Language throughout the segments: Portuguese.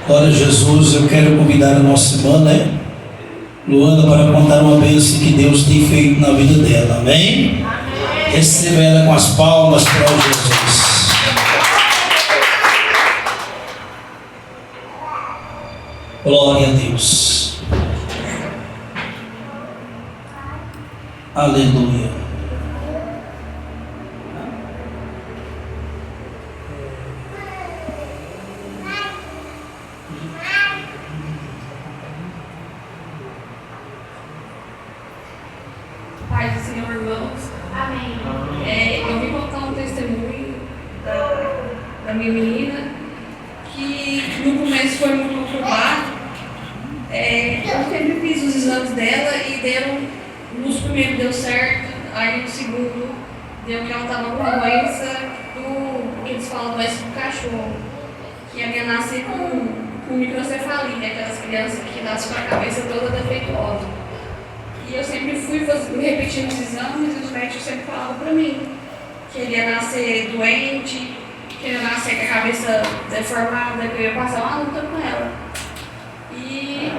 Glória a Jesus. Eu quero convidar a nossa irmã, Luana, para contar uma bênção que Deus tem feito na vida dela. Amém? Amém. Receba ela com as palmas para Jesus. Glória a Deus. Aleluia. Paz do Senhor, irmãos. Amém. Eu vim contar um testemunho da minha menina, que no começo foi muito conturbado. Eu sempre fiz os exames dela e nos primeiros deu certo, aí no segundo deu que ela estava com a doença que eles falam doença do cachorro, que ia nascer com microcefalia, aquelas crianças que nascem com a cabeça toda defeituosa. E eu sempre fui repetindo os exames e os médicos sempre falavam para mim que ele ia nascer doente, que ele ia nascer com a cabeça deformada, que eu ia passar uma luta com ela. E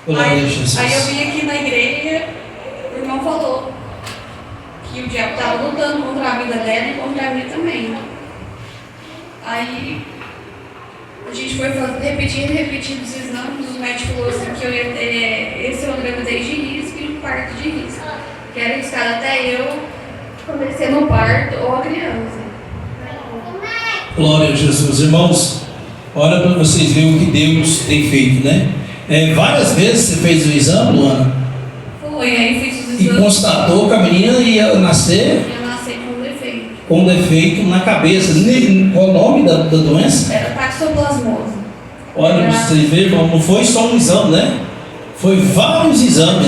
aí eu vim aqui na igreja, o irmão falou que o diabo estava lutando contra a vida dela e contra a minha também. Aí a gente foi repetindo os exames, os médicos falaram assim que eu ia ter esse é uma gravidez de risco e um parto de risco. Que era arriscado até eu acontecer no parto ou a criança. Glória a Jesus. Irmãos, olha para vocês verem o que Deus tem feito, várias vezes você fez o exame, Luana? Foi, aí fiz os exames. E constatou que a menina ia nascer com defeito. Com defeito na cabeça. Qual o nome da doença? Era toxoplasmose. Olha, você vê, irmão, não foi só um exame, Foi vários exames,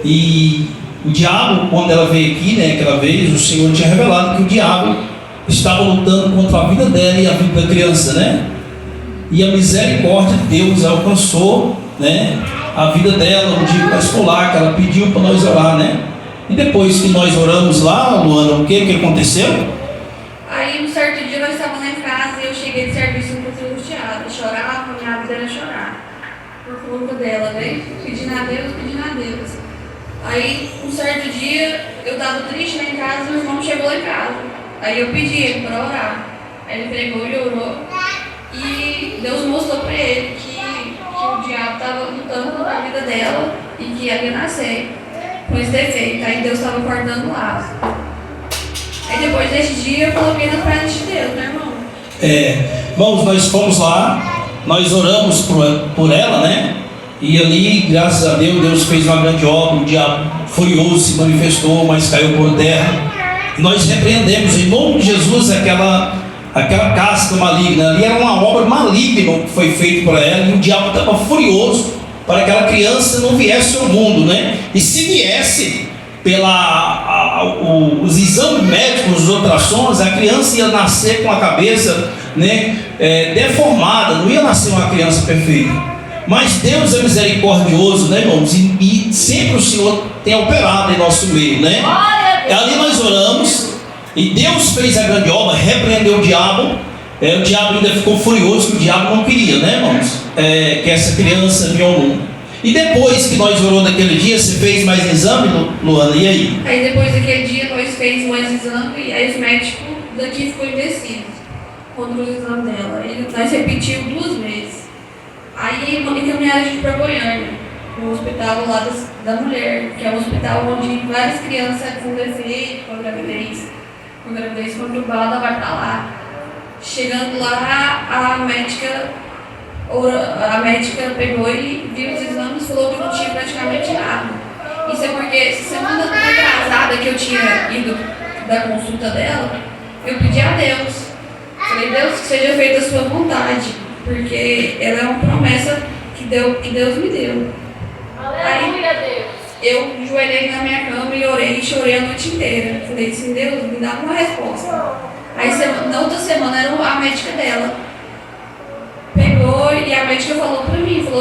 E o diabo, quando ela veio aqui, aquela vez, o Senhor tinha revelado que o diabo estava lutando contra a vida dela e a vida da criança, E a misericórdia de Deus alcançou, a vida dela no dia escolar, que ela pediu para nós orar, E depois que nós oramos lá, Luana, o que aconteceu? Aí, um certo dia, nós estávamos lá em casa e eu cheguei de serviço muito angustiada. Chorava, minha vida era chorar. Por conta dela, Pedindo a Deus. Aí, um certo dia, eu estava triste lá em casa e o irmão chegou lá em casa. Aí eu pedi ele para orar. Aí ele pregou e orou. E Deus mostrou para ele que o diabo estava lutando contra a vida dela e que ela ia nascer com esse defeito. Aí Deus estava cortando o laço. Aí depois desse dia eu coloquei na frente de Deus, irmão? Irmãos, nós fomos lá, nós oramos por ela, E ali, graças a Deus, Deus fez uma grande obra. O diabo furioso se manifestou, mas caiu por terra. E nós repreendemos em nome de Jesus aquela casca maligna. Ali era uma obra maligna que foi feita para ela. E o diabo estava furioso para que aquela criança não viesse ao mundo, E se viesse os exames médicos, os ultrassons, a criança ia nascer com a cabeça deformada, não ia nascer uma criança perfeita. Mas Deus é misericordioso, irmãos? E sempre o Senhor tem operado em nosso meio, Ali nós oramos e Deus fez a grande obra, repreendeu o diabo. O diabo ainda ficou furioso, que o diabo não queria, irmãos? Que essa criança vinha ao mundo. E depois que nós oramos naquele dia, você fez mais exame, Luana? E aí? Aí depois daquele dia nós fizemos mais exame e aí os médicos daqui ficou indecisos contra o exame dela. Nós repetimos 2 vezes. Aí encaminharam a gente para Goiânia, no hospital lá da mulher, que é um hospital onde várias crianças com defeito, com gravidez conturbada, vai para lá. Chegando lá, a médica pegou e viu os exames e falou que não tinha praticamente nada. Isso é porque semana atrasada que eu tinha ido da consulta dela, eu pedi a Deus. Falei, Deus, que seja feita a sua vontade, porque ela é uma promessa que Deus me deu. Aleluia, Deus. Eu joelhei na minha cama e orei e chorei a noite inteira. Falei assim, Deus, me dá uma resposta. Aí na outra semana era a médica dela. Pegou e a médica falou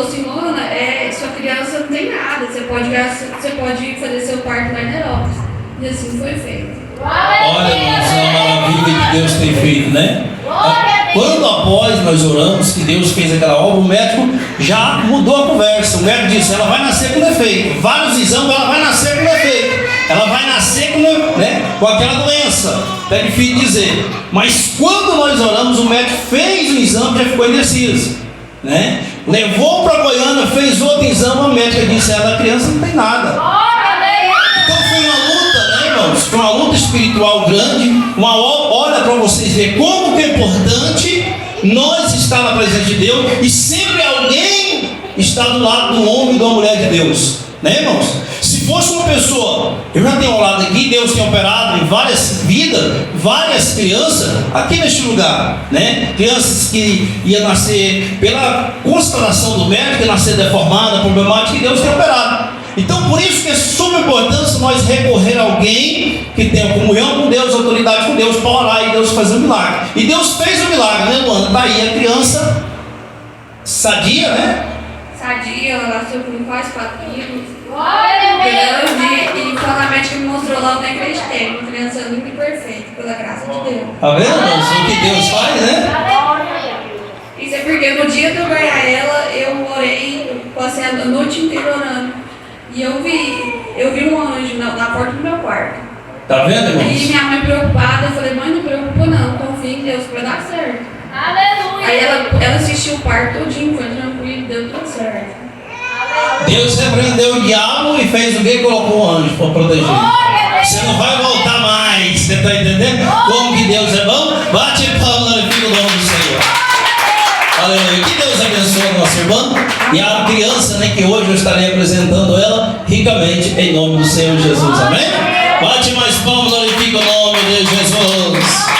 assim, Luana, sua criança não tem nada, você pode fazer seu parto lá em Nerópolis. E assim foi feito. Olha, irmãos, é uma maravilha que Deus tem feito, Quando após nós oramos, que Deus fez aquela obra, o médico já mudou a conversa. O médico disse, ela vai nascer com defeito. Vários exames, ela vai nascer com defeito. Ela vai nascer com aquela doença. É difícil dizer. Mas quando nós oramos, o médico fez o exame, já ficou indeciso. Levou para Goiânia, fez outro exame, a médica disse, a criança não tem nada. Então foi uma luta, irmãos? Foi uma luta espiritual grande. Olha para vocês verem como que é importante nós estar na presença de Deus e sempre alguém está do lado do homem e da mulher de Deus, irmãos? Se fosse uma pessoa, eu já tenho olhado aqui, Deus tem operado em várias vidas, várias crianças aqui neste lugar, crianças que iam nascer pela constelação do médico, ia nascer deformada, problemática, e Deus tem operado. Então, por isso que é suma importância nós recorrer a alguém que tenha comunhão com Deus, autoridade com Deus, para orar e Deus fazer um milagre. E Deus fez um milagre, Luana? Está aí a criança sadia, Sadia, ela nasceu com quase 4 quilos. Grande, e quando a médica me mostrou lá, eu nem acreditei. Uma criança linda e perfeita, pela graça de Deus. Está vendo, irmãos? O que Deus faz, Isso é porque no dia de eu ganhar ela, eu orei, passei a noite inteira orando. E eu vi um anjo na porta do meu quarto. Está vendo, irmãos? E minha mãe preocupada, eu falei, mãe, não preocupa não, confia em Deus que vai dar certo. Aleluia! Aí ela assistiu o parto todinho, foi tranquilo, deu tudo certo. Deus repreendeu o diabo e fez o que? Colocou um anjo para proteger. Você não vai voltar mais, você está entendendo? Como que Deus é bom? Bate palma no nome do Senhor. Aleluia. Que Deus abençoe a nossa irmã e a criança, que hoje eu estarei apresentando ela ricamente em nome do Senhor Jesus. Amém? Bate mais palmas, glorifica o nome de Jesus.